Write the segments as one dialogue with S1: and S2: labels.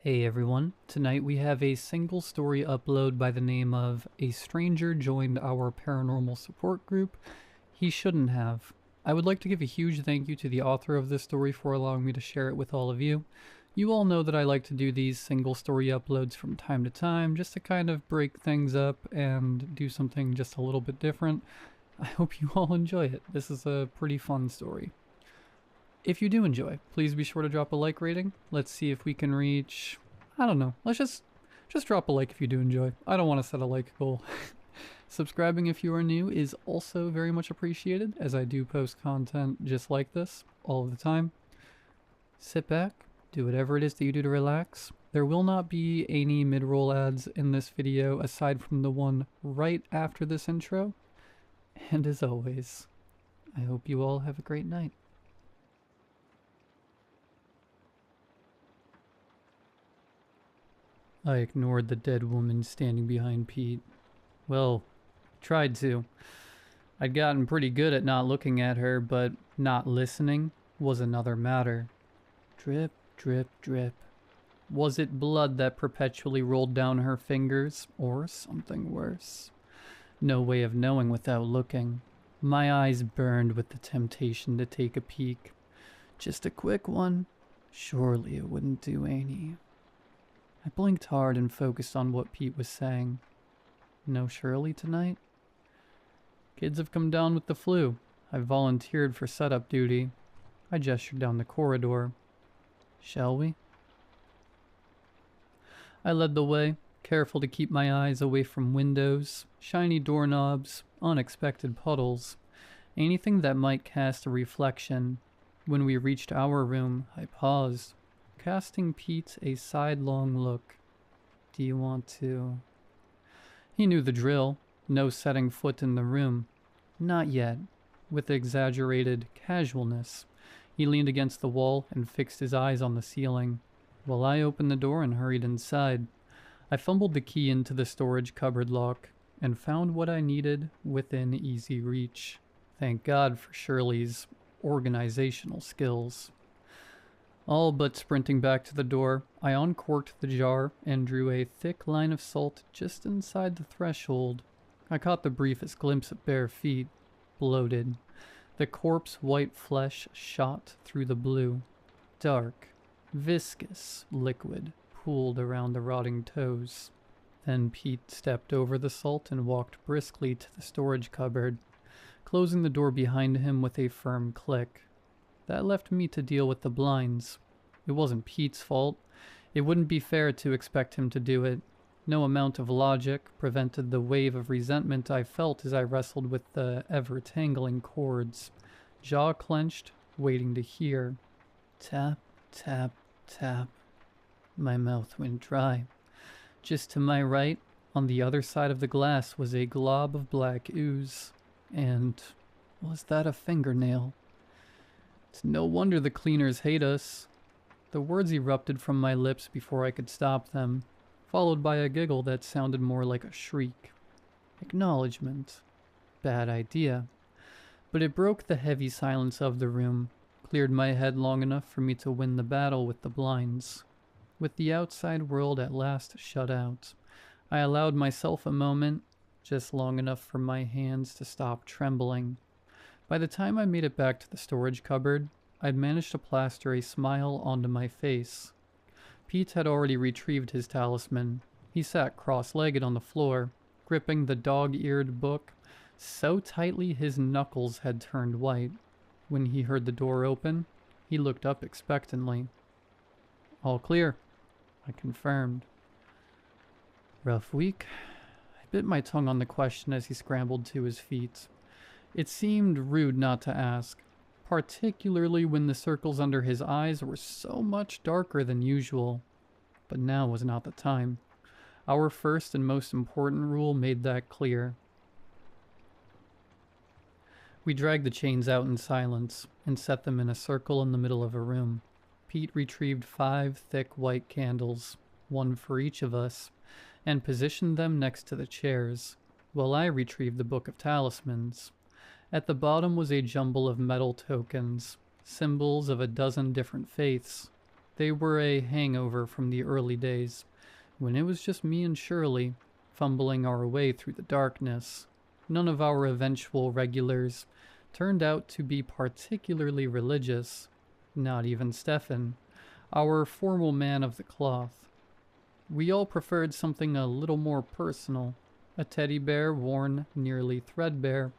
S1: Hey everyone, tonight we have a single story upload by the name of "A Stranger Joined Our Paranormal Support Group. He Shouldn't Have." I would like to give a huge thank you to the author of this story for allowing me to share it with all of you. You all know that I like to do these single story uploads from time to time just to kind of break things up and do something just a little bit different. I hope you all enjoy it. This is a pretty fun story. If you do enjoy, please be sure to drop a like rating. Let's see if we can reach, I don't know, let's just drop a like if you do enjoy. I don't want to set a like goal. Subscribing if you are new is also very much appreciated, as I do post content just like this all of the time. Sit back, do whatever it is that you do to relax. There will not be any mid-roll ads in this video aside from the one right after this intro. And as always, I hope you all have a great night. I ignored the dead woman standing behind Pete. Well, tried to. I'd gotten pretty good at not looking at her, but not listening was another matter. Drip, drip, drip. Was it blood that perpetually rolled down her fingers, or something worse? No way of knowing without looking. My eyes burned with the temptation to take a peek. Just a quick one. Surely it wouldn't do any. I blinked hard and focused on what Pete was saying. No Shirley tonight? Kids have come down with the flu. I volunteered for setup duty. I gestured down the corridor. Shall we? I led the way, careful to keep my eyes away from windows, shiny doorknobs, unexpected puddles, anything that might cast a reflection. When we reached our room, I paused, casting Pete a sidelong look. Do you want to? He knew the drill. No setting foot in the room. Not yet. With exaggerated casualness, he leaned against the wall and fixed his eyes on the ceiling, while I opened the door and hurried inside. I fumbled the key into the storage cupboard lock and found what I needed within easy reach. Thank God for Shirley's organizational skills. All but sprinting back to the door, I uncorked the jar and drew a thick line of salt just inside the threshold. I caught the briefest glimpse of bare feet, bloated. The corpse white flesh shot through the blue. Dark, viscous liquid pooled around the rotting toes. Then Pete stepped over the salt and walked briskly to the storage cupboard, closing the door behind him with a firm click. That left me to deal with the blinds. It wasn't Pete's fault. It wouldn't be fair to expect him to do it. No amount of logic prevented the wave of resentment I felt as I wrestled with the ever-tangling cords, jaw clenched, waiting to hear. Tap, tap, tap. My mouth went dry. Just to my right, on the other side of the glass, was a glob of black ooze. And was that a fingernail? It's no wonder the cleaners hate us. The words erupted from my lips before I could stop them, followed by a giggle that sounded more like a shriek. Acknowledgement. Bad idea. But it broke the heavy silence of the room, cleared my head long enough for me to win the battle with the blinds. With the outside world at last shut out, I allowed myself a moment, just long enough for my hands to stop trembling. By the time I made it back to the storage cupboard, I'd managed to plaster a smile onto my face. Pete had already retrieved his talisman. He sat cross-legged on the floor, gripping the dog-eared book so tightly his knuckles had turned white. When he heard the door open, he looked up expectantly. All clear, I confirmed. Rough week? I bit my tongue on the question as he scrambled to his feet. It seemed rude not to ask, particularly when the circles under his eyes were so much darker than usual. But now was not the time. Our first and most important rule made that clear. We dragged the chains out in silence and set them in a circle in the middle of a room. Pete retrieved 5 thick white candles, one for each of us, and positioned them next to the chairs, while I retrieved the Book of Talismans. At the bottom was a jumble of metal tokens, symbols of a dozen different faiths. They were a hangover from the early days, when it was just me and Shirley, fumbling our way through the darkness. None of our eventual regulars turned out to be particularly religious, not even Stefan, our formal man of the cloth. We all preferred something a little more personal, a teddy bear worn nearly threadbare,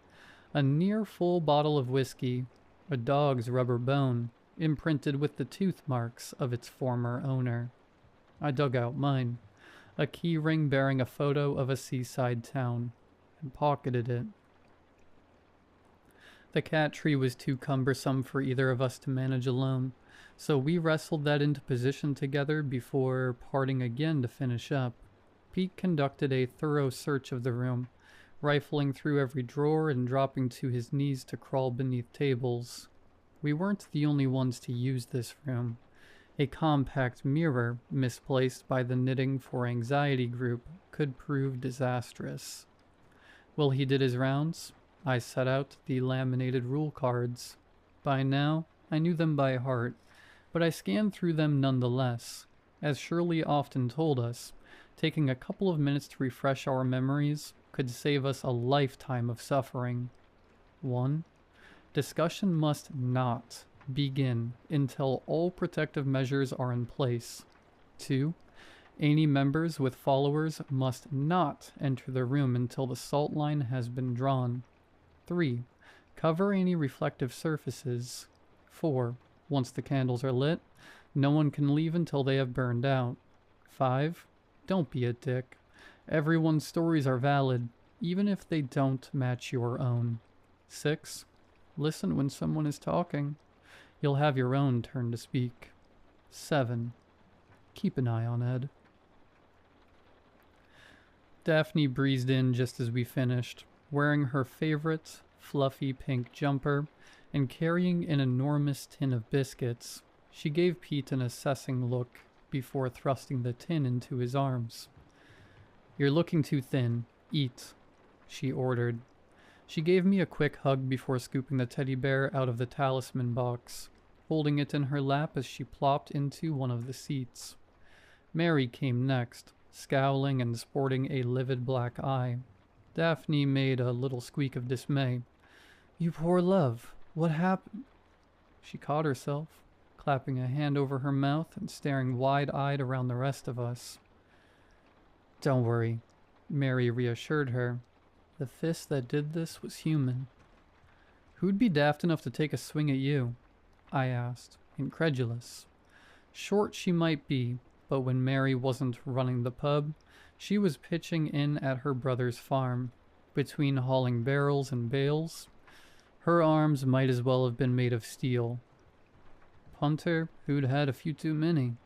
S1: a near full bottle of whiskey, a dog's rubber bone, imprinted with the tooth marks of its former owner. I dug out mine, a key ring bearing a photo of a seaside town, and pocketed it. The cat tree was too cumbersome for either of us to manage alone, so we wrestled that into position together before parting again to finish up. Pete conducted a thorough search of the room, rifling through every drawer and dropping to his knees to crawl beneath tables. We weren't the only ones to use this room. A compact mirror, misplaced by the Knitting for Anxiety group, could prove disastrous. While he did his rounds, I set out the laminated rule cards. By now, I knew them by heart, but I scanned through them nonetheless. As Shirley often told us, taking a couple of minutes to refresh our memories could save us a lifetime of suffering. 1. Discussion must not begin until all protective measures are in place. 2. Any members with followers must not enter the room until the salt line has been drawn. 3. Cover any reflective surfaces. 4. Once the candles are lit, no one can leave until they have burned out. 5. Don't be a dick. Everyone's stories are valid, even if they don't match your own. 6. Listen when someone is talking. You'll have your own turn to speak. 7. Keep an eye on Ed. Daphne breezed in just as we finished, wearing her favorite fluffy pink jumper and carrying an enormous tin of biscuits. She gave Pete an assessing look before thrusting the tin into his arms. "You're looking too thin. Eat," she ordered. She gave me a quick hug before scooping the teddy bear out of the talisman box, holding it in her lap as she plopped into one of the seats. Mary came next, scowling and sporting a livid black eye. Daphne made a little squeak of dismay. "You poor love, what happened?" She caught herself, clapping a hand over her mouth and staring wide-eyed around the rest of us. "Don't worry," Mary reassured her. "The fist that did this was human." "Who'd be daft enough to take a swing at you?" I asked, incredulous. Short she might be, but when Mary wasn't running the pub, she was pitching in at her brother's farm. Between hauling barrels and bales, her arms might as well have been made of steel. Punter who'd had a few too many.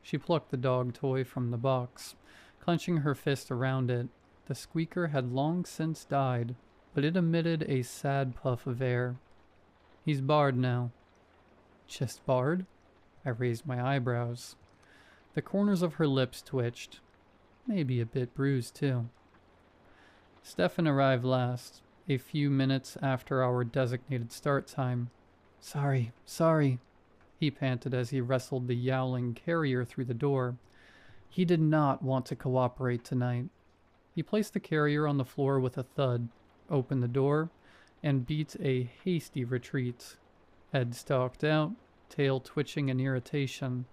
S1: She plucked the dog toy from the box, clenching her fist around it. The squeaker had long since died, but it emitted a sad puff of air. "He's barred now." "Just barred?" I raised my eyebrows. The corners of her lips twitched. Maybe a bit bruised, too. Stefan arrived last, a few minutes after our designated start time. Sorry, he panted as he wrestled the yowling carrier through the door. He did not want to cooperate tonight. He placed the carrier on the floor with a thud, opened the door, and beat a hasty retreat. Ed stalked out, tail twitching in irritation.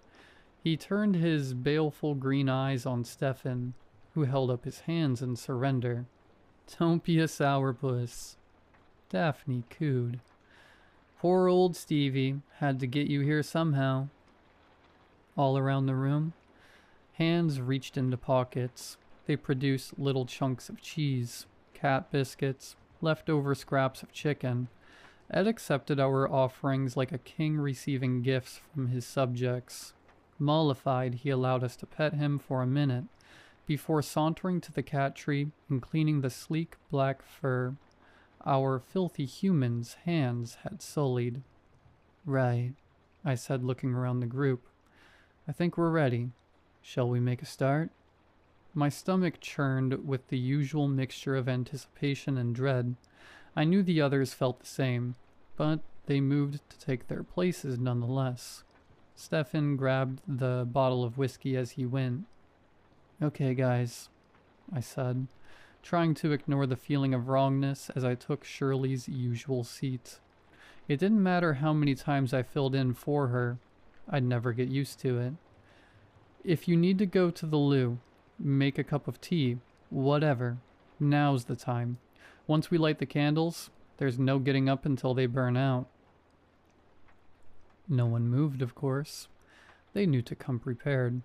S1: He turned his baleful green eyes on Stefan, who held up his hands in surrender. "Don't be a sourpuss." Daphne cooed. "Poor old Stevie had to get you here somehow." All around the room, hands reached into pockets. They produced little chunks of cheese, cat biscuits, leftover scraps of chicken. Ed accepted our offerings like a king receiving gifts from his subjects. Mollified, he allowed us to pet him for a minute, before sauntering to the cat tree and cleaning the sleek black fur our filthy humans' hands had sullied. "Right," I said, looking around the group. "I think we're ready. Shall we make a start?" My stomach churned with the usual mixture of anticipation and dread. I knew the others felt the same, but they moved to take their places nonetheless. Stefan grabbed the bottle of whiskey as he went. Okay, guys, I said, trying to ignore the feeling of wrongness as I took Shirley's usual seat. It didn't matter how many times I filled in for her. I'd never get used to it. If you need to go to the loo, make a cup of tea, whatever, now's the time. Once we light the candles, there's no getting up until they burn out. No one moved, of course. They knew to come prepared.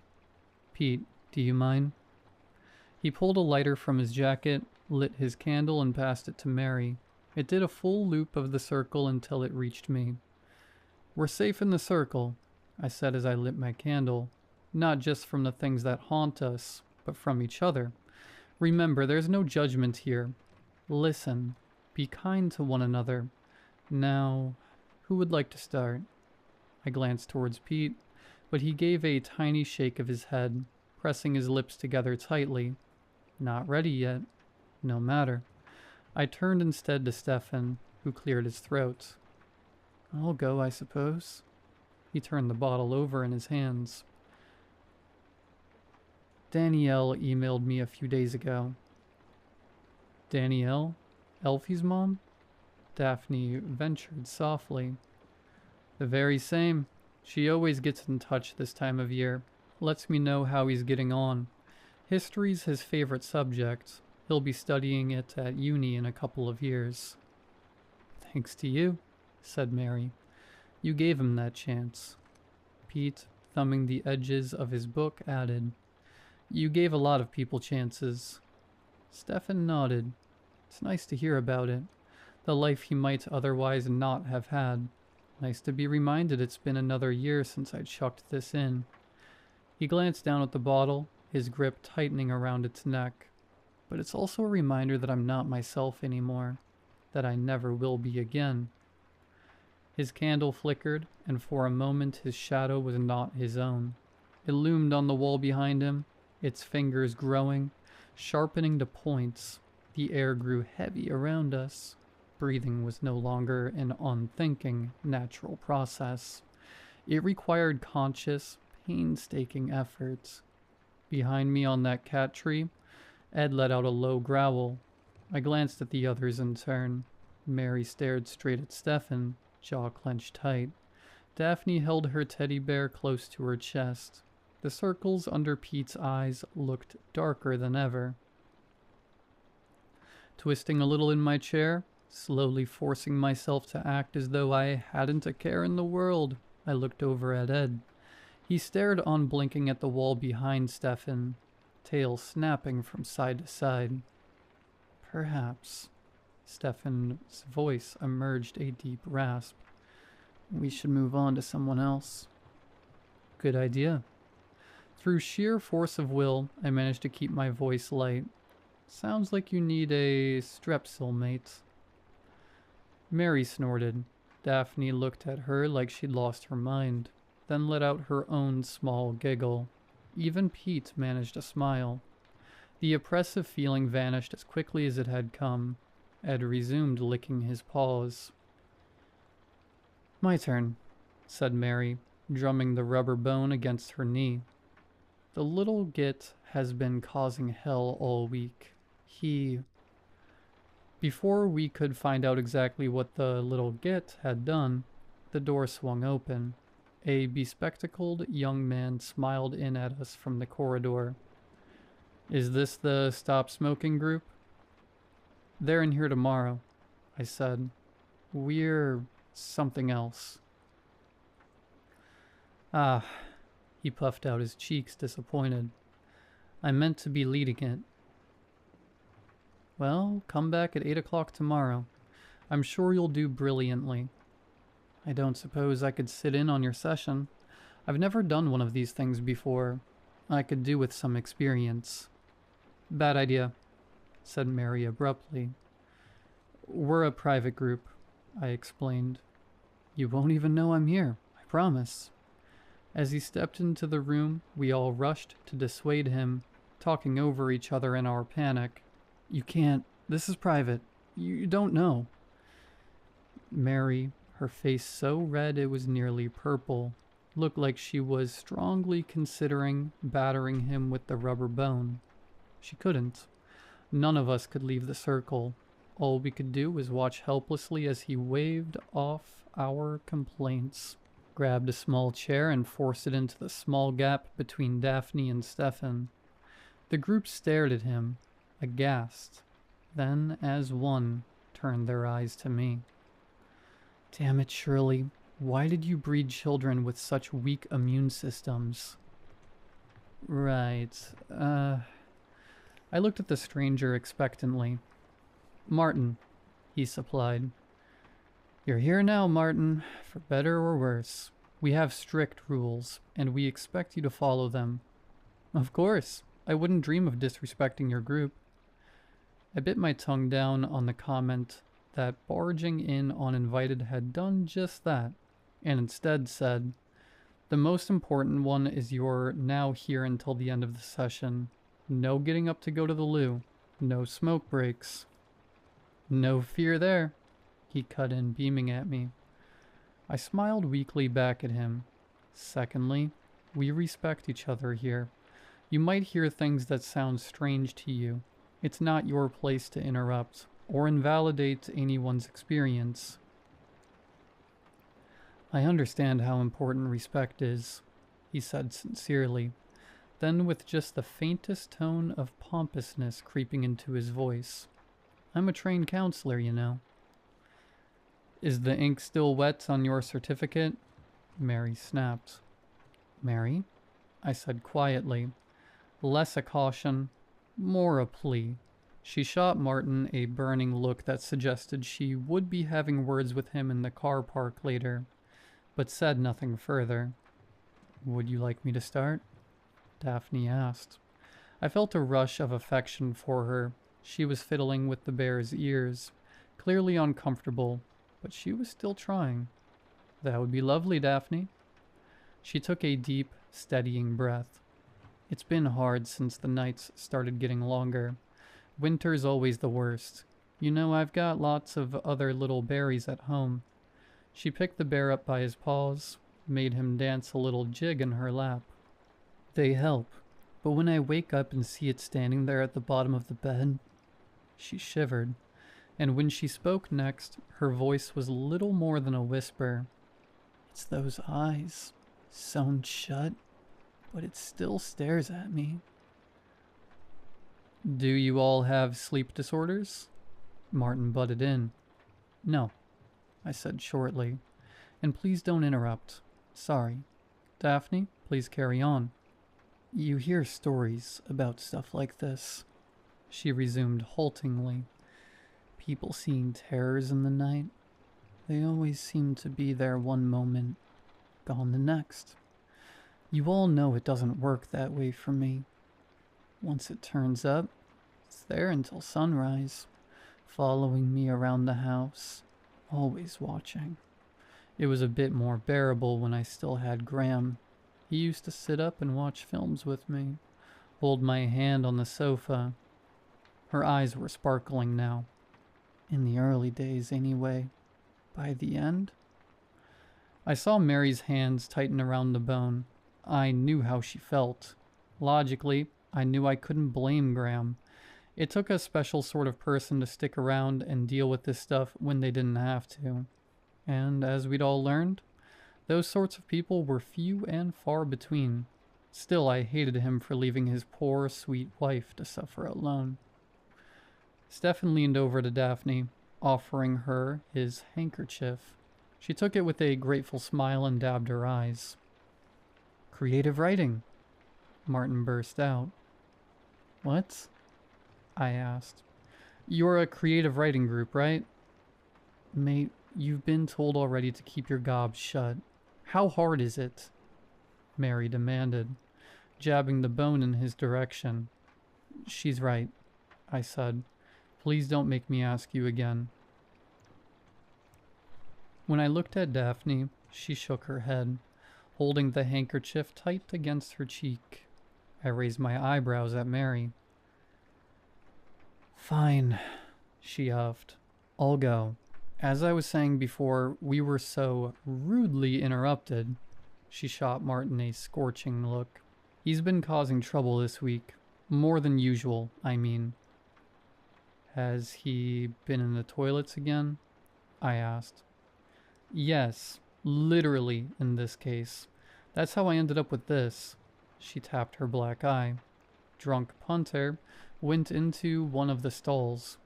S1: Pete, do you mind? He pulled a lighter from his jacket, lit his candle, and passed it to Mary. It did a full loop of the circle until it reached me. We're safe in the circle, I said as I lit my candle. Not just from the things that haunt us, but from each other. Remember, there's no judgment here. Listen. Be kind to one another. Now, who would like to start? I glanced towards Pete, but he gave a tiny shake of his head, pressing his lips together tightly. Not ready yet. No matter. I turned instead to Stefan, who cleared his throat. I'll go, I suppose. He turned the bottle over in his hands. Danielle emailed me a few days ago. Danielle? Elfie's mom? Daphne ventured softly. The very same. She always gets in touch this time of year. Lets me know how he's getting on. History's his favorite subject. He'll be studying it at uni in a couple of years. Thanks to you, said Mary. You gave him that chance. Pete, thumbing the edges of his book, added, You gave a lot of people chances. Stefan nodded. It's nice to hear about it. The life he might otherwise not have had. Nice to be reminded it's been another year since I chucked this in. He glanced down at the bottle, his grip tightening around its neck. But it's also a reminder that I'm not myself anymore. That I never will be again. His candle flickered, and for a moment his shadow was not his own. It loomed on the wall behind him, its fingers growing, sharpening to points. The air grew heavy around us. Breathing was no longer an unthinking, natural process. It required conscious, painstaking efforts. Behind me on that cat tree, Ed let out a low growl. I glanced at the others in turn. Mary stared straight at Stefan, jaw clenched tight. Daphne held her teddy bear close to her chest. The circles under Pete's eyes looked darker than ever. Twisting a little in my chair, slowly forcing myself to act as though I hadn't a care in the world, I looked over at Ed. He stared unblinking at the wall behind Stefan, tail snapping from side to side. Perhaps, Stefan's voice emerged a deep rasp. We should move on to someone else. Good idea. Through sheer force of will, I managed to keep my voice light. Sounds like you need a strepsil, mate. Mary snorted. Daphne looked at her like she'd lost her mind, then let out her own small giggle. Even Pete managed a smile. The oppressive feeling vanished as quickly as it had come. Ed resumed licking his paws. My turn, said Mary, drumming the rubber bone against her knee. The little git has been causing hell all week. Before we could find out exactly what the little git had done, the door swung open. A bespectacled young man smiled in at us from the corridor. Is this the Stop Smoking group? They're in here tomorrow, I said. We're something else. Ah, he puffed out his cheeks, disappointed. I meant to be leading it. Well, come back at 8 o'clock tomorrow. I'm sure you'll do brilliantly. I don't suppose I could sit in on your session. I've never done one of these things before. I could do with some experience. Bad idea, said Mary abruptly. We're a private group, I explained. You won't even know I'm here, I promise. As he stepped into the room, we all rushed to dissuade him, talking over each other in our panic. You can't. This is private. You don't know. Mary, her face so red it was nearly purple, Looked like she was strongly considering battering him with the rubber bone. She couldn't. None of us could leave the circle. All we could do was watch helplessly as he waved off our complaints, grabbed a small chair and forced it into the small gap between Daphne and Stefan. The group stared at him, aghast, then, as one, turned their eyes to me. Damn it, Shirley. Why did you breed children with such weak immune systems? Right. I looked at the stranger expectantly. Martin, he supplied. You're here now, Martin, for better or worse. We have strict rules, and we expect you to follow them. Of course. I wouldn't dream of disrespecting your group. I bit my tongue down on the comment that barging in uninvited had done just that, and instead said, the most important one is you're now here until the end of the session. No getting up to go to the loo. No smoke breaks. No fear there, he cut in, beaming at me. I smiled weakly back at him. Secondly, we respect each other here. You might hear things that sound strange to you. It's not your place to interrupt or invalidate anyone's experience. I understand how important respect is, he said sincerely, then with just the faintest tone of pompousness creeping into his voice. I'm a trained counselor, you know. Is the ink still wet on your certificate? Mary snapped. Mary? I said quietly, less a caution, more a plea. She shot Martin a burning look that suggested she would be having words with him in the car park later, but said nothing further. Would you like me to start? Daphne asked. I felt a rush of affection for her. She was fiddling with the bear's ears, clearly uncomfortable, but she was still trying. That would be lovely, Daphne. She took a deep, steadying breath. It's been hard since the nights started getting longer. Winter's always the worst. You know, I've got lots of other little berries at home. She picked the bear up by his paws, made him dance a little jig in her lap. They help, but when I wake up and see it standing there at the bottom of the bed, she shivered, and when she spoke next, her voice was little more than a whisper. It's those eyes, sewn shut, but it still stares at me. Do you all have sleep disorders? Martin butted in. No, I said shortly, and please don't interrupt. Sorry. Daphne, please carry on. You hear stories about stuff like this, she resumed haltingly. People seeing terrors in the night. They always seem to be there one moment, gone the next. You all know it doesn't work that way for me. Once it turns up, it's there until sunrise, following me around the house, always watching. It was a bit more bearable when I still had Graham. He used to sit up and watch films with me, hold my hand on the sofa. Her eyes were sparkling now. In the early days, anyway. By the end? I saw Mary's hands tighten around the bone. I knew how she felt. Logically, I knew I couldn't blame Graham. It took a special sort of person to stick around and deal with this stuff when they didn't have to. And as we'd all learned, those sorts of people were few and far between. Still, I hated him for leaving his poor, sweet wife to suffer alone. Stefan leaned over to Daphne, offering her his handkerchief. She took it with a grateful smile and dabbed her eyes. Creative writing, Martin burst out. What? I asked. You're a creative writing group, right? Mate, you've been told already to keep your gob shut. How hard is it? Mary demanded, jabbing the bone in his direction. She's right, I said. Please don't make me ask you again. When I looked at Daphne, she shook her head, holding the handkerchief tight against her cheek. I raised my eyebrows at Mary. Fine, she huffed. I'll go. As I was saying before, we were so rudely interrupted. She shot Martin a scorching look. He's been causing trouble this week. More than usual, I mean. Has he been in the toilets again? I asked. Yes, literally in this case. That's how I ended up with this. She tapped her black eye. Drunk punter went into one of the stalls,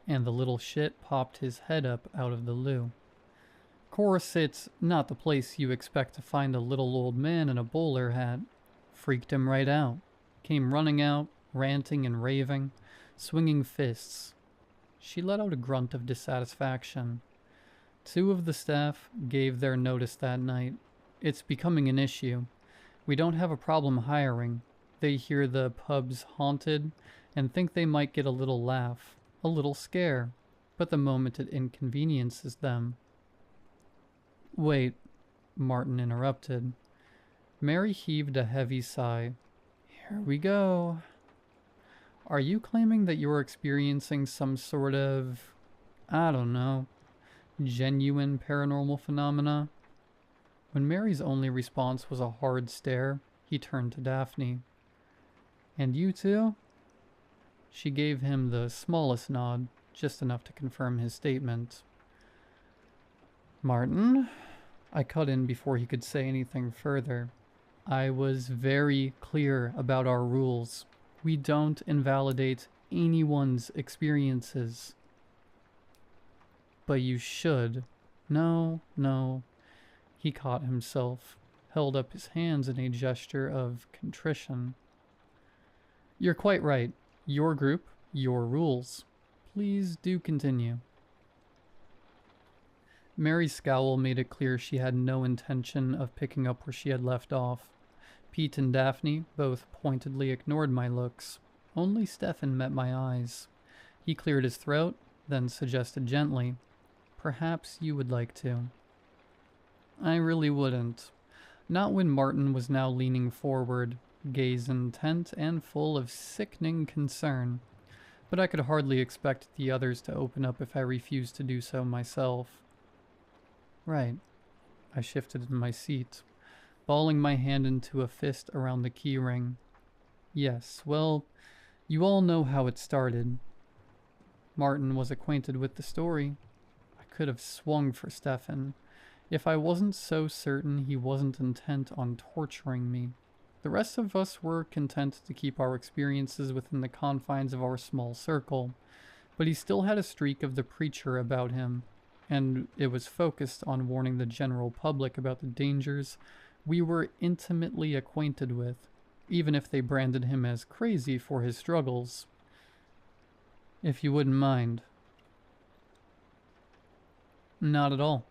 S1: and the little shit popped his head up out of the loo. Course, it's not the place you expect to find a little old man in a bowler hat. Freaked him right out. Came running out, ranting and raving, swinging fists. She let out a grunt of dissatisfaction. 2 of the staff gave their notice that night. It's becoming an issue. We don't have a problem hiring. They hear the pub's haunted and think they might get a little laugh, a little scare, but the moment it inconveniences them. Wait, Martin interrupted. Mary heaved a heavy sigh. Here we go. Are you claiming that you're experiencing some sort of, I don't know, genuine paranormal phenomena? When Mary's only response was a hard stare, he turned to Daphne. And you too? She gave him the smallest nod, just enough to confirm his statement. Martin? I cut in before he could say anything further. I was very clear about our rules. We don't invalidate anyone's experiences. But you should. No. He caught himself, held up his hands in a gesture of contrition. You're quite right. Your group, your rules. Please do continue. Mary's scowl made it clear she had no intention of picking up where she had left off. Pete and Daphne both pointedly ignored my looks. Only Stefan met my eyes. He cleared his throat, then suggested gently, "Perhaps you would like to." I really wouldn't. Not when Martin was now leaning forward, gaze intent and full of sickening concern. But I could hardly expect the others to open up if I refused to do so myself. Right. I shifted in my seat, balling my hand into a fist around the key ring. Yes, well, you all know how it started. Martin was acquainted with the story. I could have swung for Stefan, if I wasn't so certain he wasn't intent on torturing me. The rest of us were content to keep our experiences within the confines of our small circle, but he still had a streak of the preacher about him, and it was focused on warning the general public about the dangers we were intimately acquainted with, even if they branded him as crazy for his struggles. If you wouldn't mind. Not at all.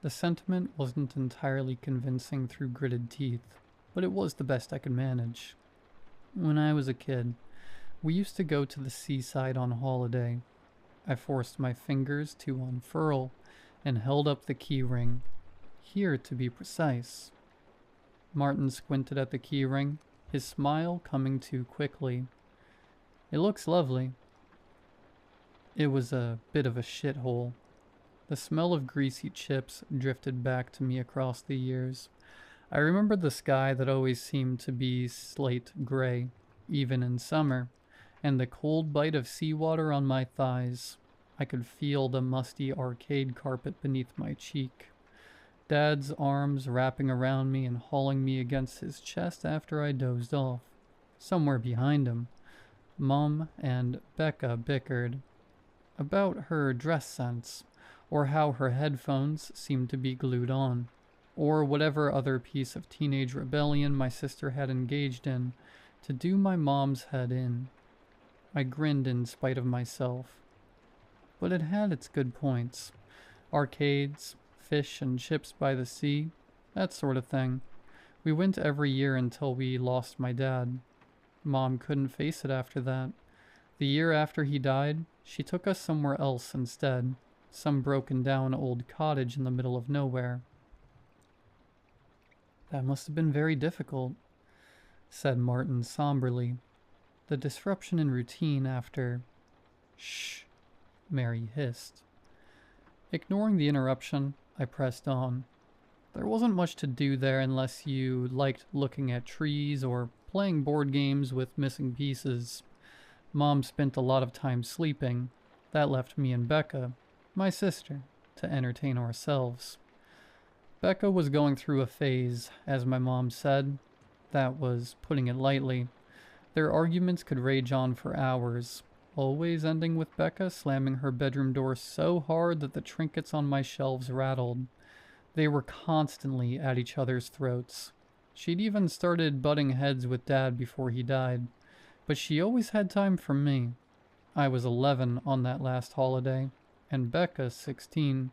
S1: The sentiment wasn't entirely convincing through gritted teeth, but it was the best I could manage. When I was a kid, we used to go to the seaside on holiday. I forced my fingers to unfurl and held up the key ring. Here, to be precise. Martin squinted at the key ring, his smile coming too quickly. It looks lovely. It was a bit of a shithole. The smell of greasy chips drifted back to me across the years. I remembered the sky that always seemed to be slate gray, even in summer, and the cold bite of seawater on my thighs. I could feel the musty arcade carpet beneath my cheek. Dad's arms wrapping around me and hauling me against his chest after I dozed off. Somewhere behind him, Mom and Becca bickered about her dress sense, or how her headphones seemed to be glued on, or whatever other piece of teenage rebellion my sister had engaged in to do my mom's head in. I grinned in spite of myself. But it had its good points. Arcades, fish and chips by the sea, that sort of thing. We went every year until we lost my dad. Mom couldn't face it after that. The year after he died, she took us somewhere else instead. Some broken down old cottage in the middle of nowhere. That must have been very difficult, said Martin somberly. The disruption in routine after... Shh, Mary hissed. Ignoring the interruption, I pressed on. There wasn't much to do there unless you liked looking at trees or playing board games with missing pieces. Mom spent a lot of time sleeping. That left me and Becca, my sister, to entertain ourselves. Becca was going through a phase, as my mom said. That was putting it lightly. Their arguments could rage on for hours, always ending with Becca slamming her bedroom door so hard that the trinkets on my shelves rattled. They were constantly at each other's throats. She'd even started butting heads with Dad before he died, but she always had time for me. I was 11 on that last holiday, and Becca 16.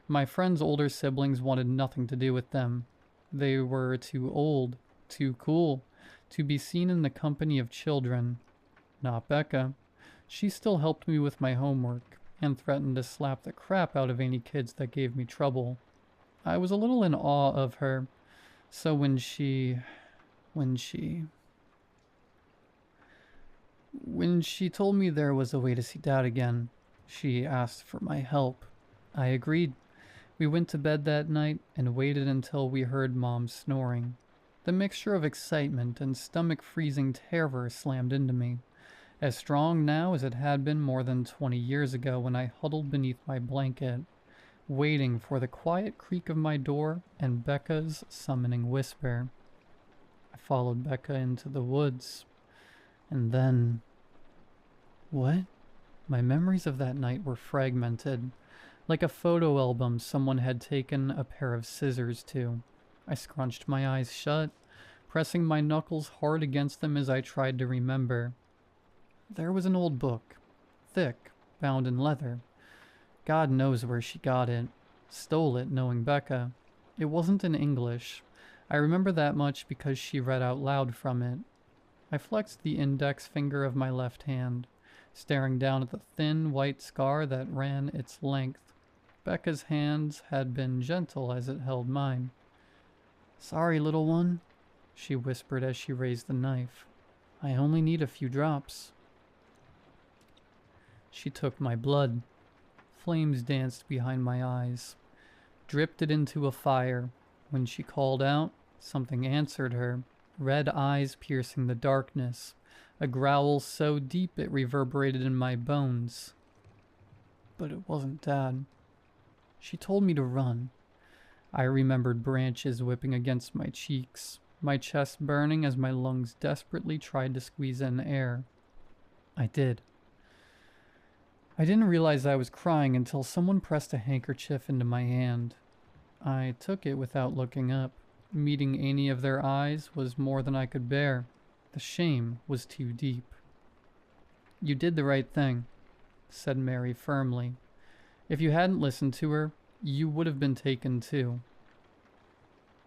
S1: My friend's older siblings wanted nothing to do with them. They were too old, too cool, to be seen in the company of children. Not Becca. She still helped me with my homework, and threatened to slap the crap out of any kids that gave me trouble. I was a little in awe of her, so when she told me there was a way to see Dad again, she asked for my help. I agreed. We went to bed that night and waited until we heard Mom snoring. The mixture of excitement and stomach-freezing terror slammed into me, as strong now as it had been more than 20 years ago when I huddled beneath my blanket, waiting for the quiet creak of my door and Becca's summoning whisper. I followed Becca into the woods, and then... What? My memories of that night were fragmented, like a photo album someone had taken a pair of scissors to. I scrunched my eyes shut, pressing my knuckles hard against them as I tried to remember. There was an old book, thick, bound in leather. God knows where she got it. Stole it, knowing Becca. It wasn't in English. I remember that much because she read out loud from it. I flexed the index finger of my left hand, staring down at the thin, white scar that ran its length. Becca's hands had been gentle as it held mine. "Sorry, little one," she whispered as she raised the knife. "I only need a few drops." She took my blood. Flames danced behind my eyes, dripped it into a fire. When she called out, something answered her, red eyes piercing the darkness, a growl so deep it reverberated in my bones. But it wasn't Dad. She told me to run. I remembered branches whipping against my cheeks, my chest burning as my lungs desperately tried to squeeze in air. I did. I didn't realize I was crying until someone pressed a handkerchief into my hand. I took it without looking up. Meeting any of their eyes was more than I could bear. The shame was too deep. "You did the right thing," said Mary firmly. "If you hadn't listened to her, you would have been taken too."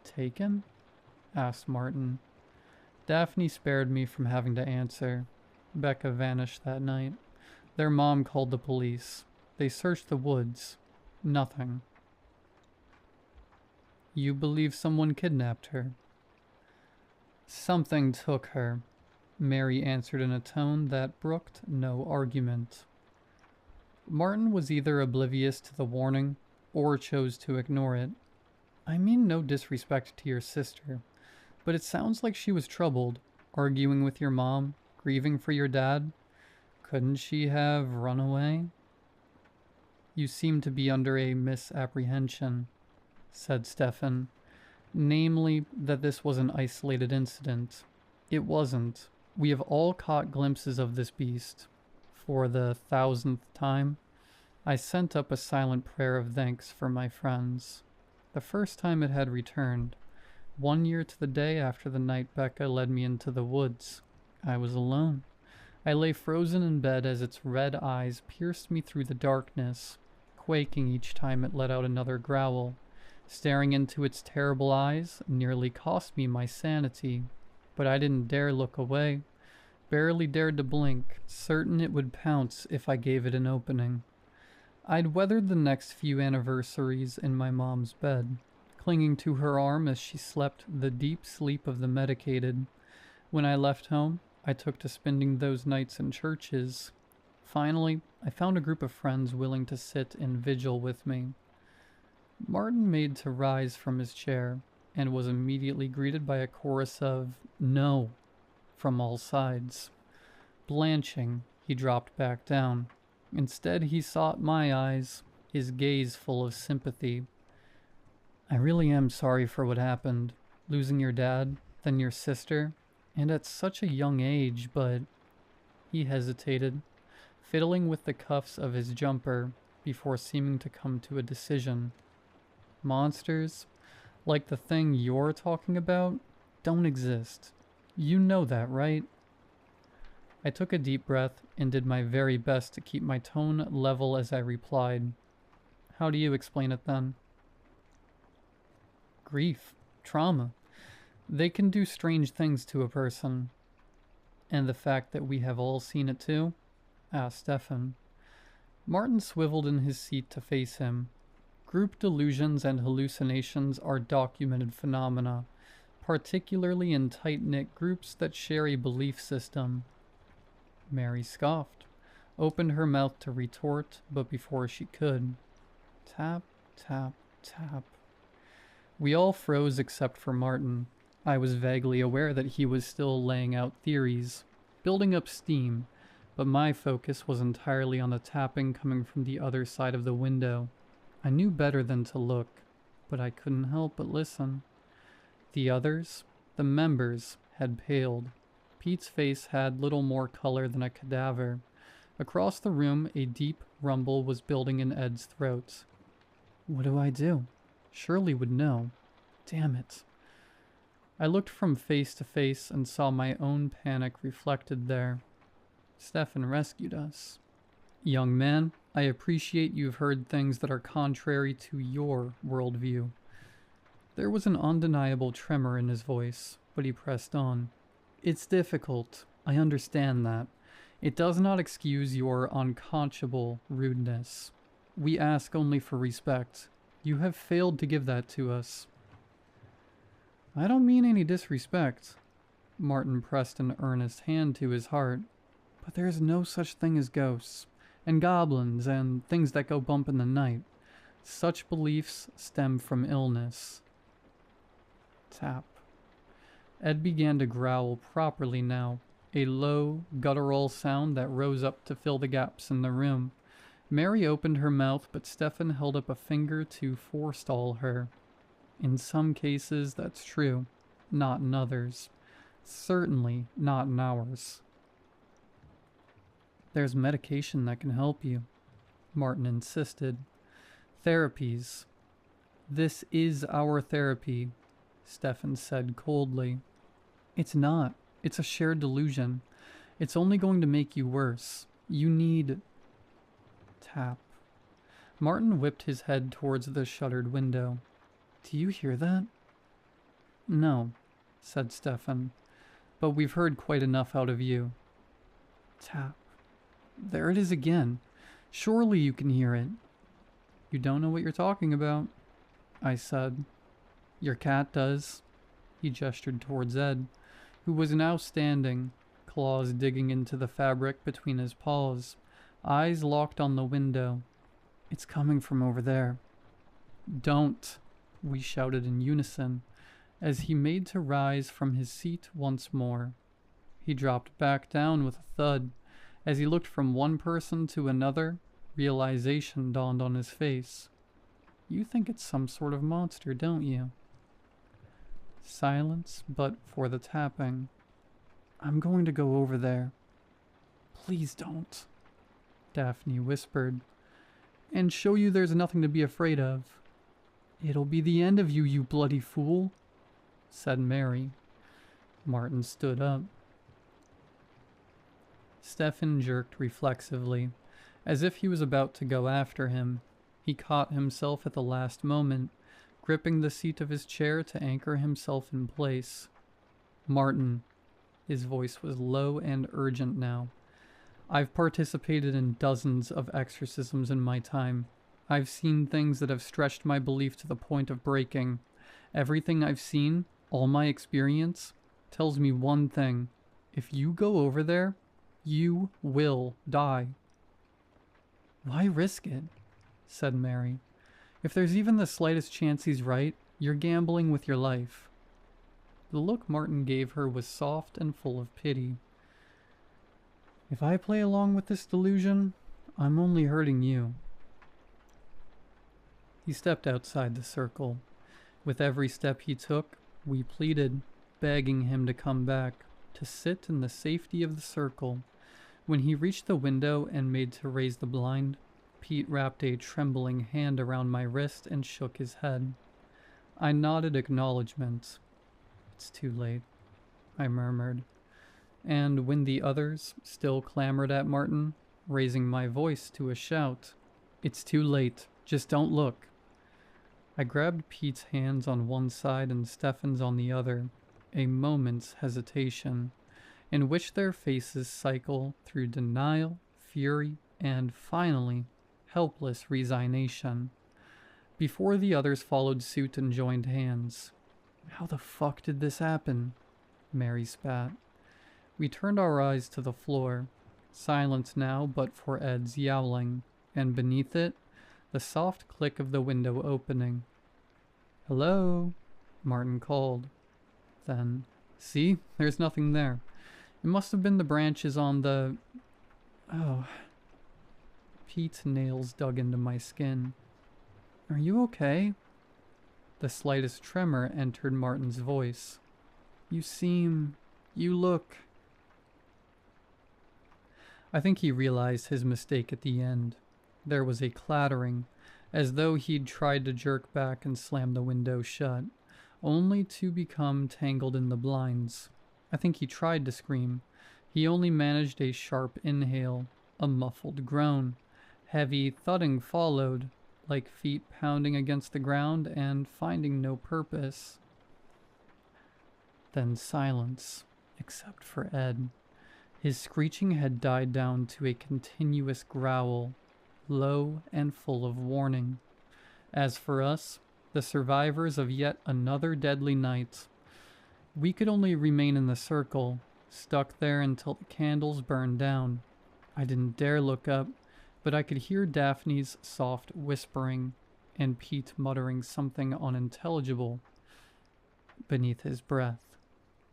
S1: "Taken?" asked Martin. Daphne spared me from having to answer. Becca vanished that night. Their mom called the police. They searched the woods. Nothing. "You believe someone kidnapped her?" "Something took her," Mary answered in a tone that brooked no argument. Martin was either oblivious to the warning or chose to ignore it. I mean no disrespect to your sister, but it sounds like she was troubled, arguing with your mom, grieving for your dad. Couldn't she have run away? "You seem to be under a misapprehension," said Stefan. "Namely, that this was an isolated incident. It wasn't. We have all caught glimpses of this beast. For the 1000th time, I sent up a silent prayer of thanks for my friends. The first time it had returned, 1 year to the day after the night Becca led me into the woods. I was alone. I lay frozen in bed as its red eyes pierced me through the darkness, quaking each time it let out another growl. Staring into its terrible eyes nearly cost me my sanity, but I didn't dare look away, barely dared to blink, certain it would pounce if I gave it an opening. I'd weathered the next few anniversaries in my mom's bed, clinging to her arm as she slept the deep sleep of the medicated. When I left home, I took to spending those nights in churches. Finally, I found a group of friends willing to sit in vigil with me. Martin made to rise from his chair and was immediately greeted by a chorus of "No" from all sides. Blanching, he dropped back down. Instead, he sought my eyes, his gaze full of sympathy. "I really am sorry for what happened. Losing your dad, then your sister, and at such a young age, but..." He hesitated, fiddling with the cuffs of his jumper before seeming to come to a decision. "Monsters, like the thing you're talking about, don't exist. You know that, right?" I took a deep breath and did my very best to keep my tone level as I replied. "How do you explain it then?" "Grief, trauma. They can do strange things to a person." "And the fact that we have all seen it too?" asked Stefan. Martin swiveled in his seat to face him. "Group delusions and hallucinations are documented phenomena, particularly in tight-knit groups that share a belief system." Mary scoffed, opened her mouth to retort, but before she could, tap, tap, tap. We all froze except for Martin. I was vaguely aware that he was still laying out theories, building up steam, but my focus was entirely on the tapping coming from the other side of the window. I knew better than to look, but I couldn't help but listen. The others, the members, had paled. Pete's face had little more color than a cadaver. Across the room, a deep rumble was building in Ed's throat. What do I do? Shirley would know. Damn it. I looked from face to face and saw my own panic reflected there. Stefan rescued us. "Young man, I appreciate you've heard things that are contrary to your worldview." There was an undeniable tremor in his voice, but he pressed on. "It's difficult. I understand that. It does not excuse your unconscionable rudeness. We ask only for respect. You have failed to give that to us." "I don't mean any disrespect." Martin pressed an earnest hand to his heart. "But there is no such thing as ghosts, and goblins, and things that go bump in the night. Such beliefs stem from illness." Tap. Ed began to growl properly now, a low, guttural sound that rose up to fill the gaps in the room. Mary opened her mouth, but Stefan held up a finger to forestall her. "In some cases, that's true. Not in others. Certainly not in ours." "There's medication that can help you," Martin insisted. "Therapies." "This is our therapy," Stefan said coldly. "It's not. It's a shared delusion. It's only going to make you worse. You need..." Tap. Martin whipped his head towards the shuttered window. "Do you hear that?" "No," said Stefan, "but we've heard quite enough out of you." Tap. "There it is again. Surely you can hear it." "You don't know what you're talking about," I said. "Your cat does." He gestured towards Ed, who was now standing, claws digging into the fabric between his paws, eyes locked on the window. "It's coming from over there." "Don't," we shouted in unison, as he made to rise from his seat once more. He dropped back down with a thud. As he looked from one person to another, realization dawned on his face. "You think it's some sort of monster, don't you?" Silence, but for the tapping. "I'm going to go over there." "Please don't," Daphne whispered. "And show you there's nothing to be afraid of." "It'll be the end of you, you bloody fool," said Mary. Martin stood up. Stefan jerked reflexively, as if he was about to go after him. He caught himself at the last moment, gripping the seat of his chair to anchor himself in place. "Martin," his voice was low and urgent now, "I've participated in dozens of exorcisms in my time. I've seen things that have stretched my belief to the point of breaking. Everything I've seen, all my experience, tells me one thing. If you go over there, you will die." "Why risk it?" said Mary. If there's even the slightest chance he's right, you're gambling with your life. The look Martin gave her was soft and full of pity. If I play along with this delusion, I'm only hurting you. He stepped outside the circle. With every step he took, we pleaded, begging him to come back, to sit in the safety of the circle. When he reached the window and made to raise the blind, Pete wrapped a trembling hand around my wrist and shook his head. I nodded acknowledgement. It's too late, I murmured. And when the others still clamored at Martin, raising my voice to a shout, "It's too late, just don't look." I grabbed Pete's hands on one side and Stefan's on the other, a moment's hesitation, in which their faces cycle through denial, fury, and, finally, helpless resignation, before the others followed suit and joined hands. "How the fuck did this happen?" Mary spat. We turned our eyes to the floor, silent now but for Ed's yowling, and beneath it, the soft click of the window opening. "Hello?" Martin called. Then, "See, there's nothing there. It must have been the branches on the..." Oh. Pete's nails dug into my skin. "Are you okay?" The slightest tremor entered Martin's voice. You look..." I think he realized his mistake at the end. There was a clattering, as though he'd tried to jerk back and slam the window shut, only to become tangled in the blinds. I think he tried to scream. He only managed a sharp inhale, a muffled groan. Heavy thudding followed, like feet pounding against the ground and finding no purpose. Then silence, except for Ed. His screeching had died down to a continuous growl, low and full of warning. As for us, the survivors of yet another deadly night, we could only remain in the circle, stuck there until the candles burned down. I didn't dare look up, but I could hear Daphne's soft whispering and Pete muttering something unintelligible beneath his breath.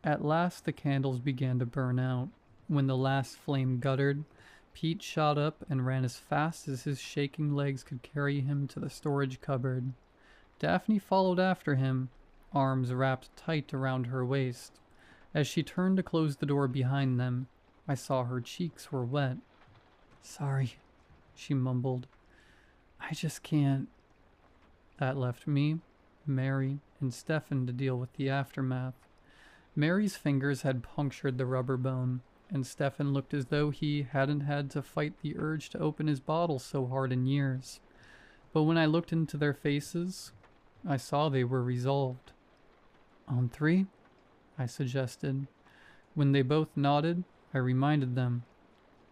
S1: At last the candles began to burn out. When the last flame guttered, Pete shot up and ran as fast as his shaking legs could carry him to the storage cupboard. Daphne followed after him, arms wrapped tight around her waist. As she turned to close the door behind them, I saw her cheeks were wet. "Sorry," she mumbled. "I just can't." That left me, Mary, and Stefan to deal with the aftermath. Mary's fingers had punctured the rubber bone, and Stefan looked as though he hadn't had to fight the urge to open his bottle so hard in years. But when I looked into their faces, I saw they were resolved. "On three?" I suggested. When they both nodded, I reminded them,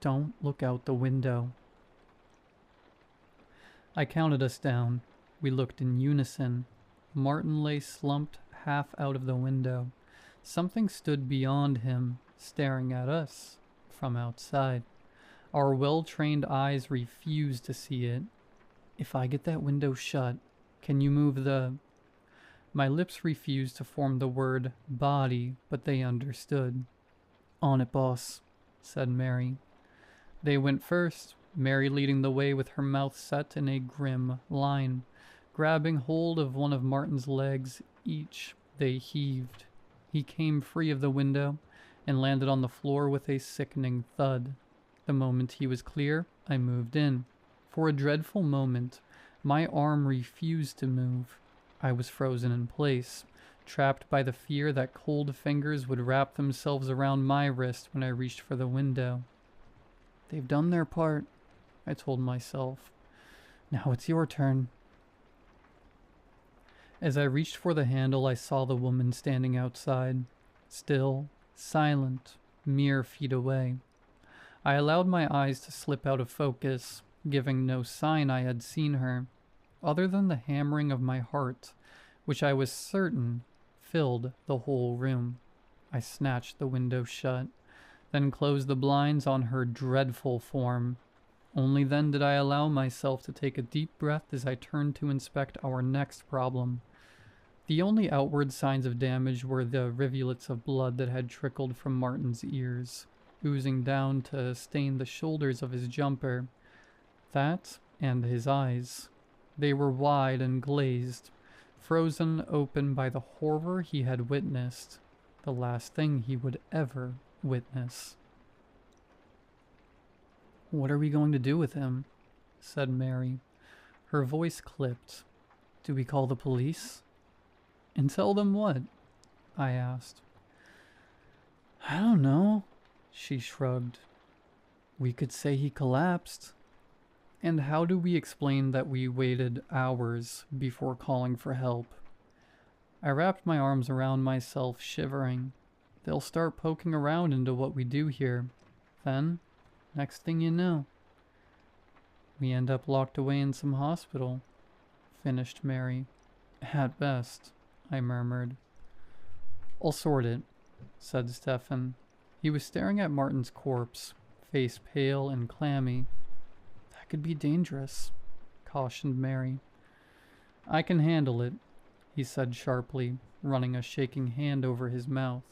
S1: "Don't look out the window." I counted us down. We looked in unison. Martin lay slumped half out of the window. Something stood beyond him, staring at us from outside. Our well-trained eyes refused to see it. "If I get that window shut, can you move the..." My lips refused to form the word body, but they understood. "On it, boss," said Mary. They went first, Mary leading the way with her mouth set in a grim line. Grabbing hold of one of Martin's legs each, they heaved. He came free of the window and landed on the floor with a sickening thud. The moment he was clear, I moved in. For a dreadful moment, my arm refused to move. I was frozen in place, trapped by the fear that cold fingers would wrap themselves around my wrist when I reached for the window. "They've done their part," I told myself. "Now it's your turn." As I reached for the handle, I saw the woman standing outside, still, silent, mere feet away. I allowed my eyes to slip out of focus, giving no sign I had seen her, other than the hammering of my heart, which I was certain filled the whole room. I snatched the window shut, then closed the blinds on her dreadful form. Only then did I allow myself to take a deep breath as I turned to inspect our next problem. The only outward signs of damage were the rivulets of blood that had trickled from Martin's ears, oozing down to stain the shoulders of his jumper. That, and his eyes. They were wide and glazed, frozen open by the horror he had witnessed, the last thing he would ever witness. "What are we going to do with him?" said Mary. Her voice clipped. "Do we call the police?" "And tell them what?" I asked. "I don't know," she shrugged. "We could say he collapsed." "And how do we explain that we waited hours before calling for help?" I wrapped my arms around myself, shivering. They'll start poking around into what we do here. Then, next thing you know, we end up locked away in some hospital, finished Mary. "At best," I murmured. "I'll sort it," said Stefan. He was staring at Martin's corpse, face pale and clammy. "That could be dangerous," cautioned Mary. "I can handle it," he said sharply, running a shaking hand over his mouth.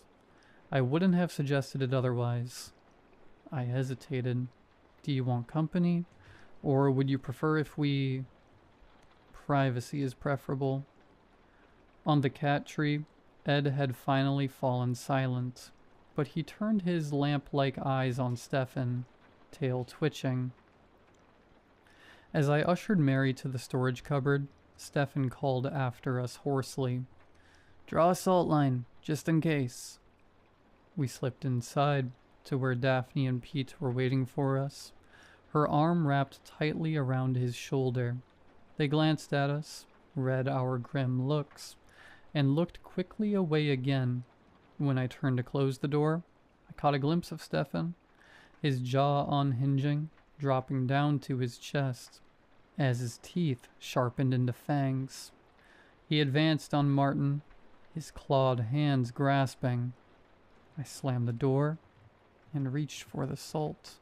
S1: I wouldn't have suggested it otherwise. I hesitated. "Do you want company? Or would you prefer if we—" "Privacy is preferable." On the cat tree, Ed had finally fallen silent, but he turned his lamp-like eyes on Stefan, tail twitching. As I ushered Mary to the storage cupboard, Stefan called after us hoarsely, "Draw a salt line, just in case." We slipped inside to where Daphne and Pete were waiting for us, her arm wrapped tightly around his shoulder. They glanced at us, read our grim looks, and looked quickly away again. When I turned to close the door, I caught a glimpse of Stefan, his jaw unhinging, dropping down to his chest, as his teeth sharpened into fangs. He advanced on Martin, his clawed hands grasping. I slammed the door and reached for the salt.